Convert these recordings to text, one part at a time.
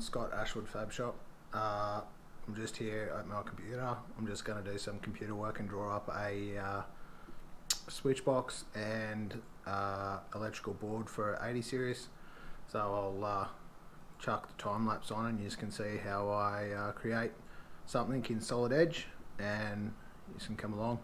Sean Scott, Ashwood Fab Shop. I'm just here at my computer. I'm just going to do some computer work and draw up a switch box and electrical board for 80 series. So I'll chuck the time lapse on and you can see how I create something in Solid Edge, and you can come along.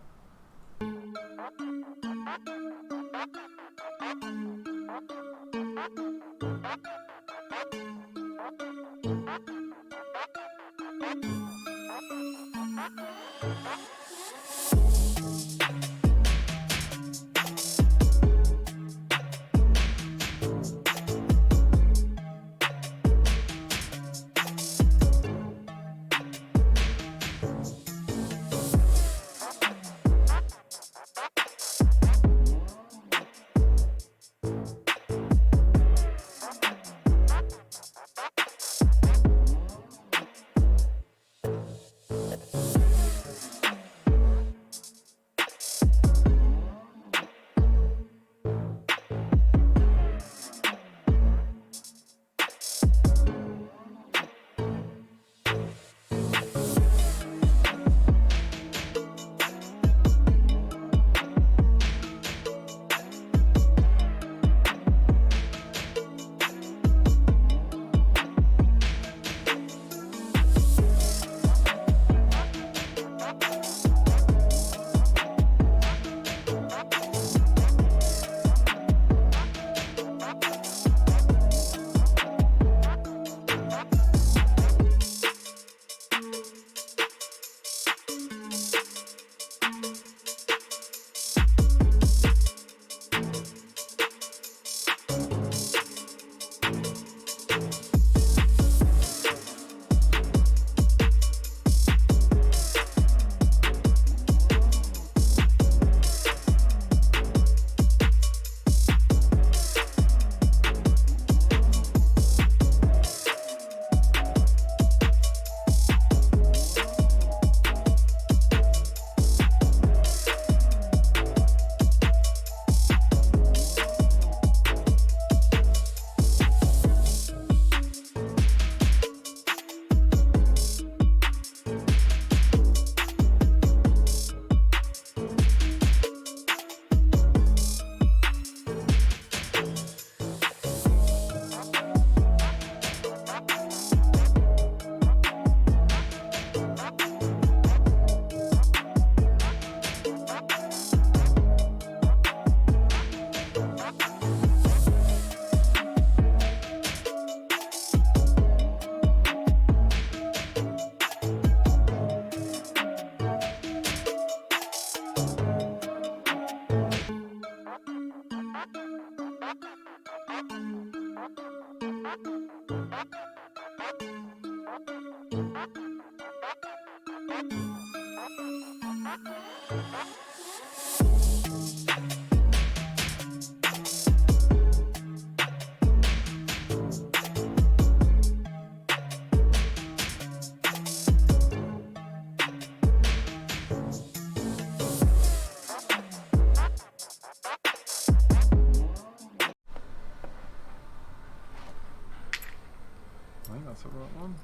I think that's the right one.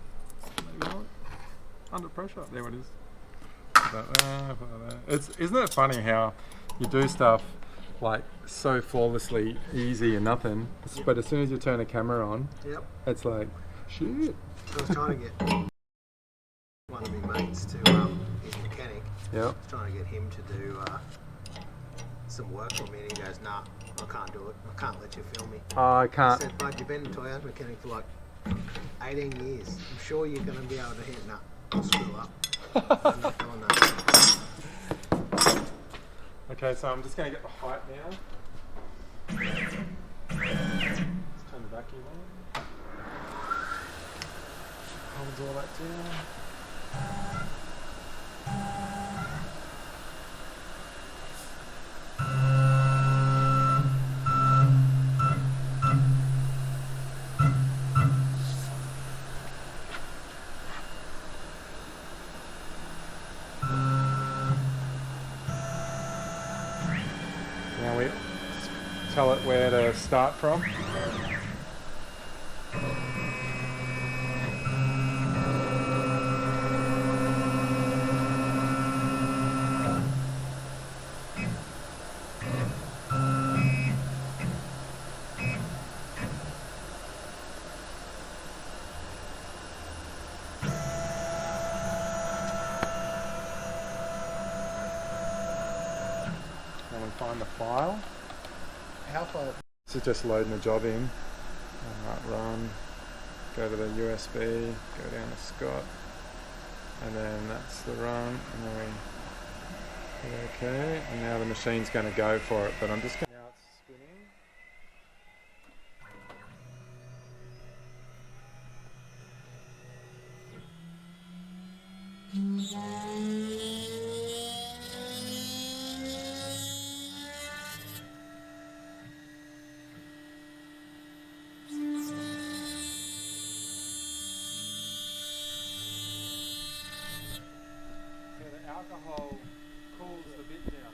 Maybe not. Under pressure. There it is. Isn't it funny how you do stuff like so flawlessly easy and nothing, but as soon as you turn a camera on, it's like, shit. I was trying to get one of my mates to, he's a mechanic. Yep. I was trying to get him to do some work for me, and he goes, nah, I can't do it. I can't let you film me. I can't. I said, bud, you've been a Toyota mechanic for like 18 years. I'm sure you're going to be able to hit. Nah, I'll screw up. I'm not doing that. Okay, so I'm just going to get the height now. Let's turn the vacuum on. Holds all that down. Now we tell it where to start from. find the file. How far? This is just loading the job in. Run, go to the USB, go down to Scott, and then that's the run, and then we hit OK, and now the machine's going to go for it, but I'm just going to... Now it's spinning. So the alcohol cools the bit down.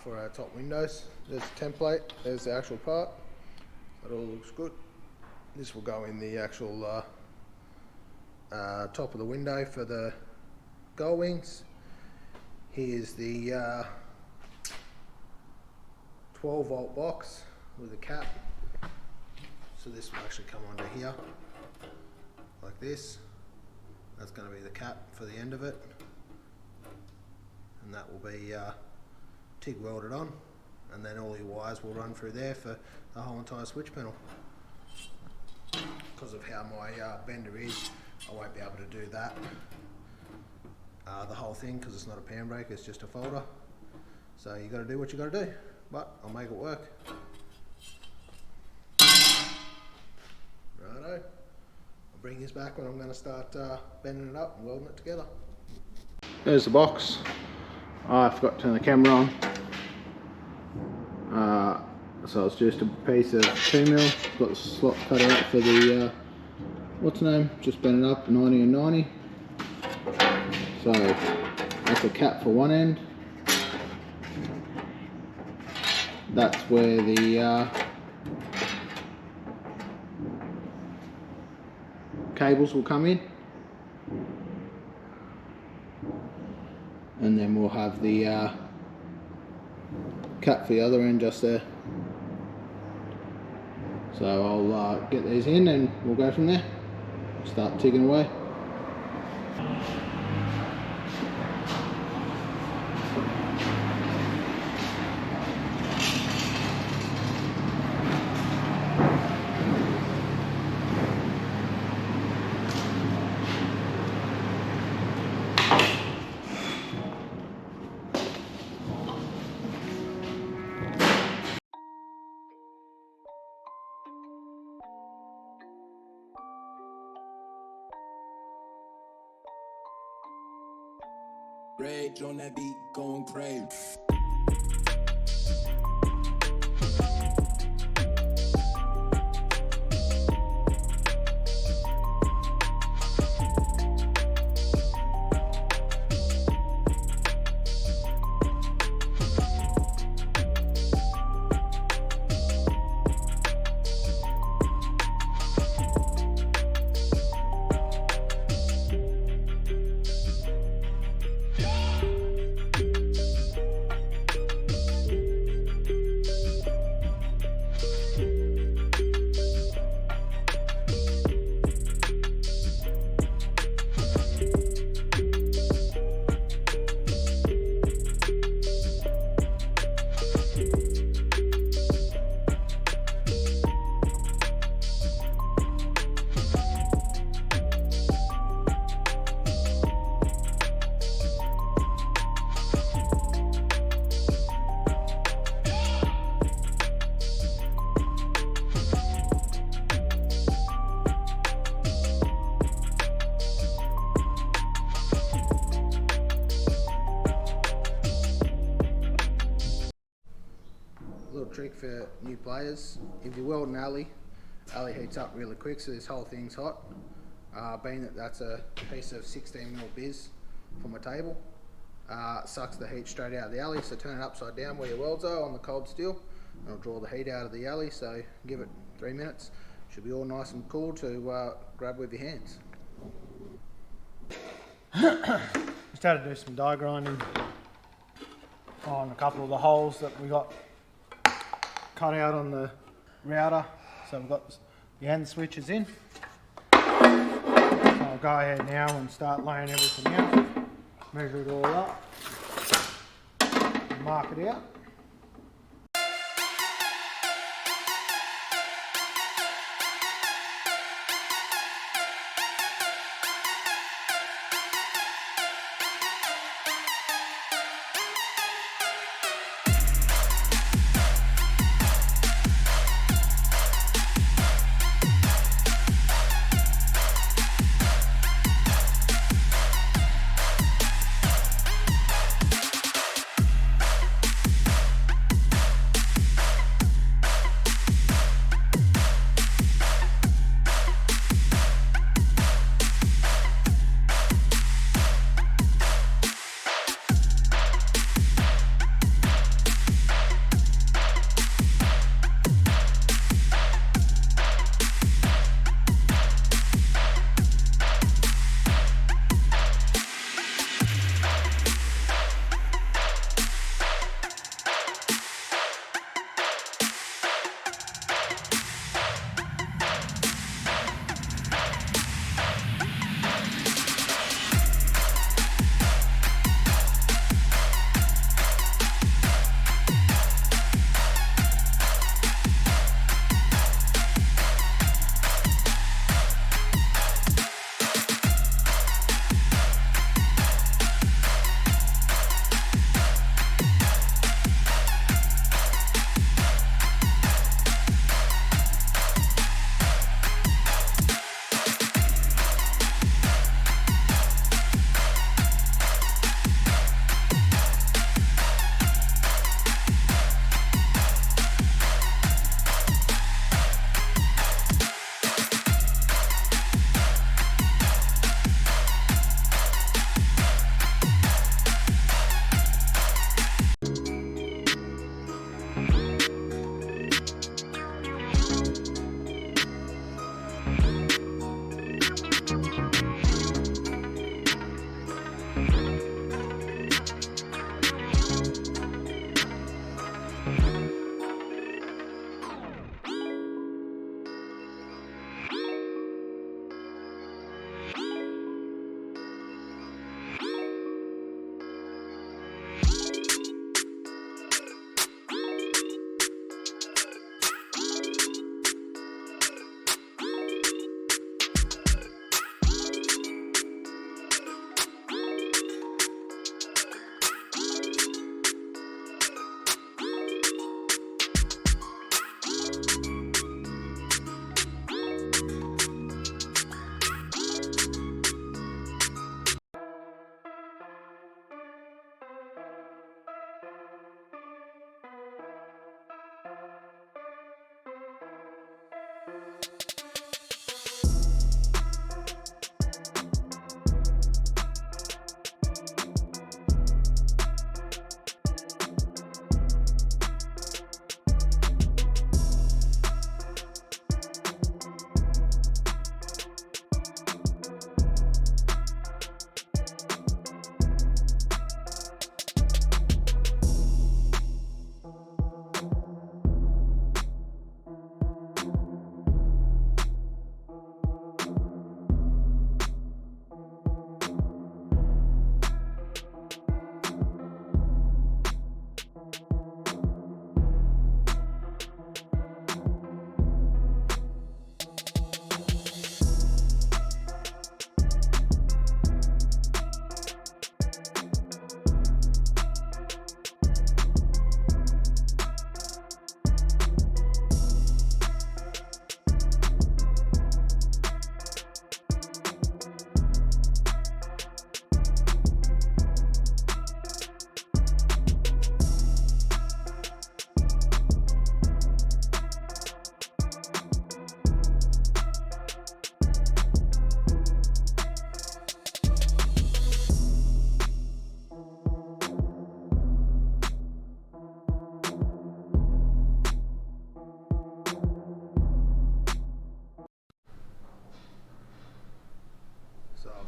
For our top windows. There's the template, there's the actual part. That all looks good. This will go in the actual top of the window for the Gulwings. Here's the 12 volt box with a cap. So this will actually come onto here, like this. That's going to be the cap for the end of it. And that will be TIG welded on, and then all your wires will run through there for the whole entire switch panel. Because of how my bender is, I won't be able to do that, the whole thing, because it's not a pan brake, it's just a folder. So you got to do what you got to do, but I'll make it work. Righto, I'll bring this back when I'm going to start bending it up and welding it together. There's the box. I forgot to turn the camera on. So it's just a piece of 2mm, got the slot cut out for the, what's the name, just bend it up 90 and 90. So that's a cap for one end. That's where the cables will come in. And then we'll have the cap for the other end just there. So I'll get these in and we'll go from there. Start ticking away. Rage on that beat, going crazy. Little trick for new players: if you weld an alley heats up really quick, so this whole thing's hot. Being that that's a piece of 16mm biz from a table, sucks the heat straight out of the alley, so turn it upside down where your welds are on the cold steel, and it'll draw the heat out of the alley, so give it 3 minutes. Should be all nice and cool to grab with your hands. Just had to do some die grinding on a couple of the holes that we got cut out on the router. So we've got the end switches in. So I'll go ahead now and start laying everything out. Measure it all up. Mark it out.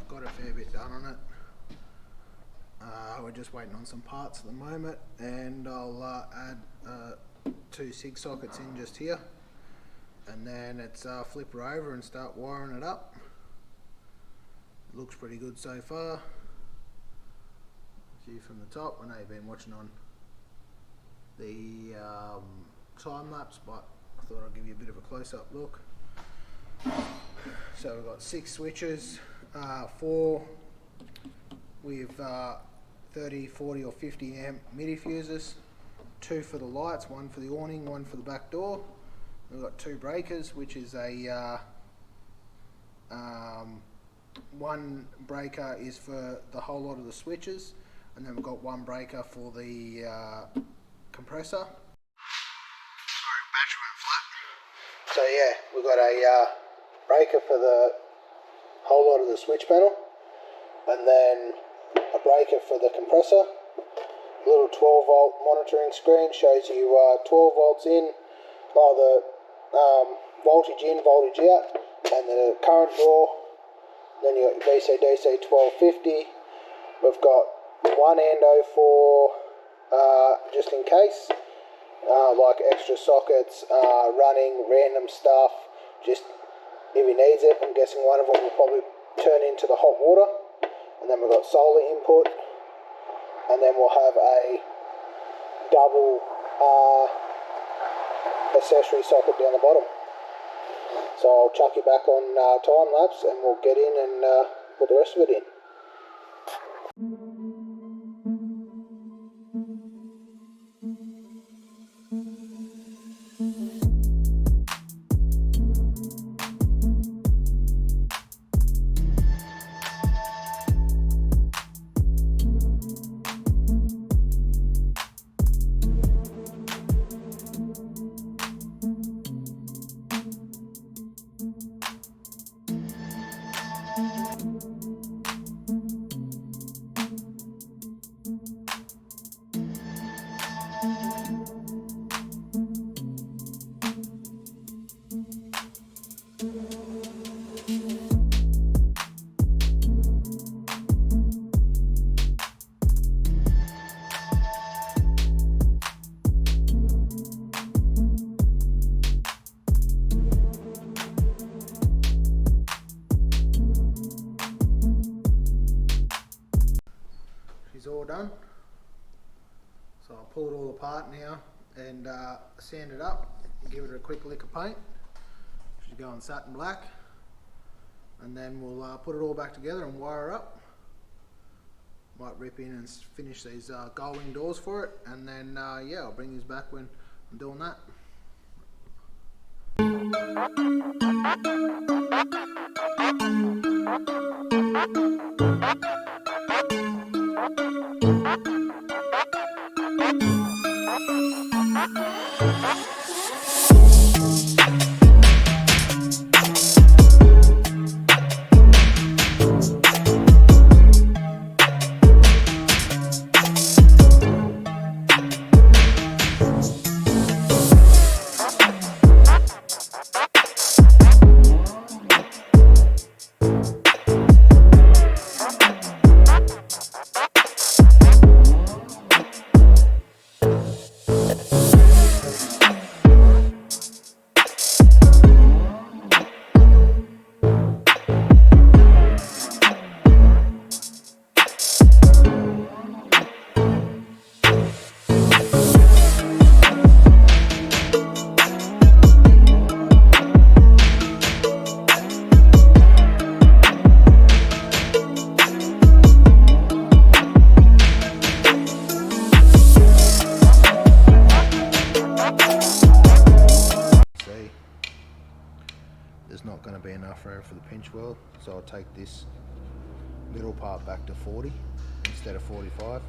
Got a fair bit done on it. We're just waiting on some parts at the moment, and I'll add 2 SIG sockets in just here, and then it's flip her over and start wiring it up. It looks pretty good so far. View from the top. I know you've been watching on the time lapse, but I thought I'd give you a bit of a close-up look. So we've got 6 switches, 4 with 30, 40 or 50 amp MIDI fuses, 2 for the lights, 1 for the awning, 1 for the back door. We've got 2 breakers, which is a 1 breaker is for the whole lot of the switches, and then we've got 1 breaker for the compressor. Sorry, battery went flat. So yeah, we've got a breaker for the whole lot of the switch panel, and then a breaker for the compressor. A little 12 volt monitoring screen shows you 12 volts in, the voltage in, voltage out, and the current draw. Then you got your DC-DC 1250. We've got 1 endo for just in case, like extra sockets, running random stuff, just if he needs it. I'm guessing one of them will probably turn into the hot water. And then we've got solar input, and then we'll have a double accessory socket down the bottom. So I'll chuck you back on time lapse, and we'll get in and put the rest of it in. done. So I'll pull it all apart now and sand it up, give it a quick lick of paint. Should go in satin black, and then we'll put it all back together and wire up. Might rip in and finish these Gulwing doors for it, and then yeah, I'll bring these back when I'm doing that. There's not going to be enough air for the pinch weld, so I'll take this middle part back to 40 instead of 45,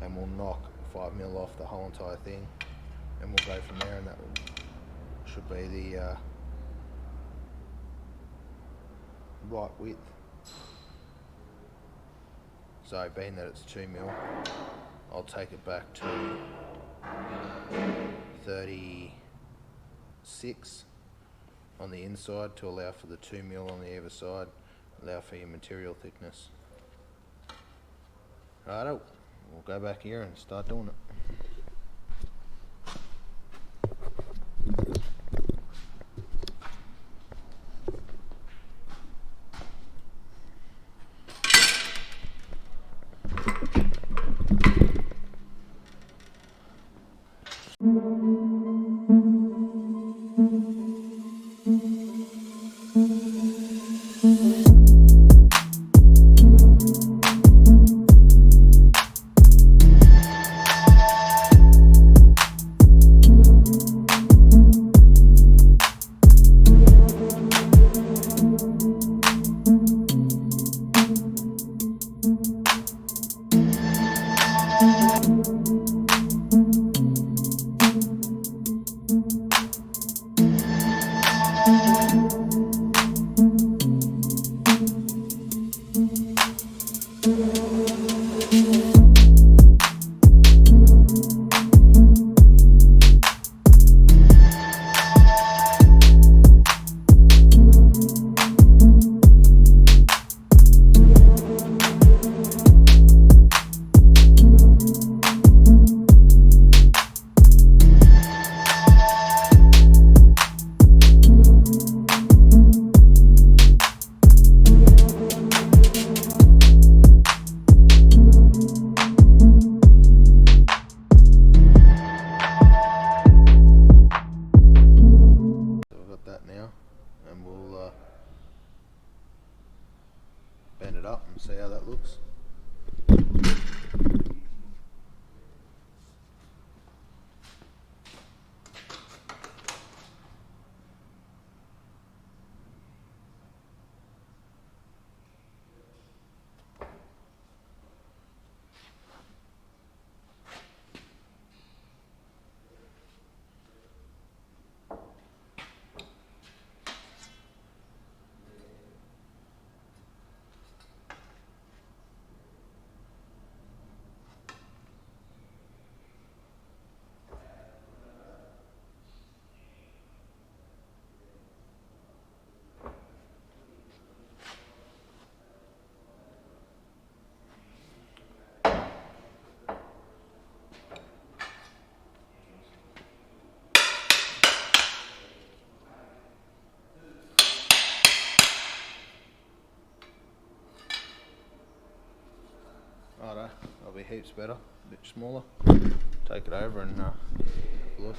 and we'll knock 5mm off the whole entire thing, and we'll go from there, and that should be the right width. So being that it's 2mm, I'll take it back to 36 on the inside to allow for the 2mm on the either side, allow for your material thickness. Righto, we'll go back here and start doing it. Bend it up and see how that looks. Righto, That'll be heaps better, a bit smaller. Take it over and have a look.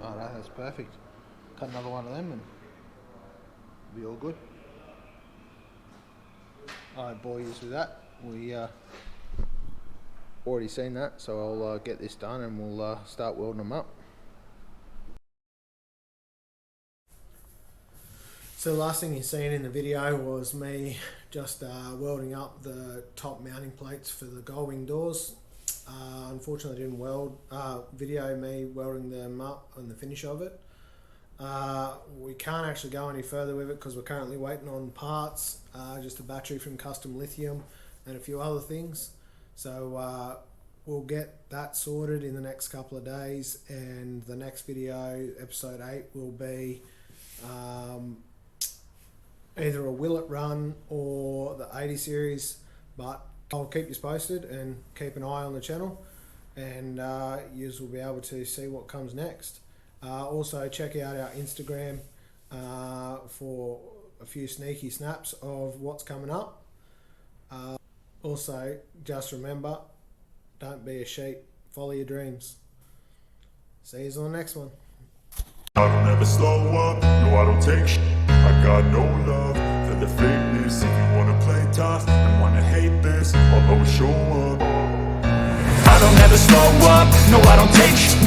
Oh, that's perfect. Cut another one of them and be all good. I bore you with that. We already seen that, so I'll get this done and we'll start welding them up. So the last thing you seen in the video was me just welding up the top mounting plates for the Gulwing doors. Unfortunately, I didn't video me welding them up and the finish of it. We can't actually go any further with it because we're currently waiting on parts, just a battery from Custom Lithium and a few other things. So we'll get that sorted in the next couple of days, and the next video, episode 8, will be either a will it run or the 80 series, but I'll keep you posted and keep an eye on the channel, and you will be able to see what comes next. Also check out our Instagram for a few sneaky snaps of what's coming up. Also, just remember, don't be a sheep, follow your dreams. See you on the next one. I don't ever slow up, no I don't take shit. I got no love for the fakeness. If you wanna play tough and wanna hate this, I'll always show up. I don't ever slow up, no I don't take shit.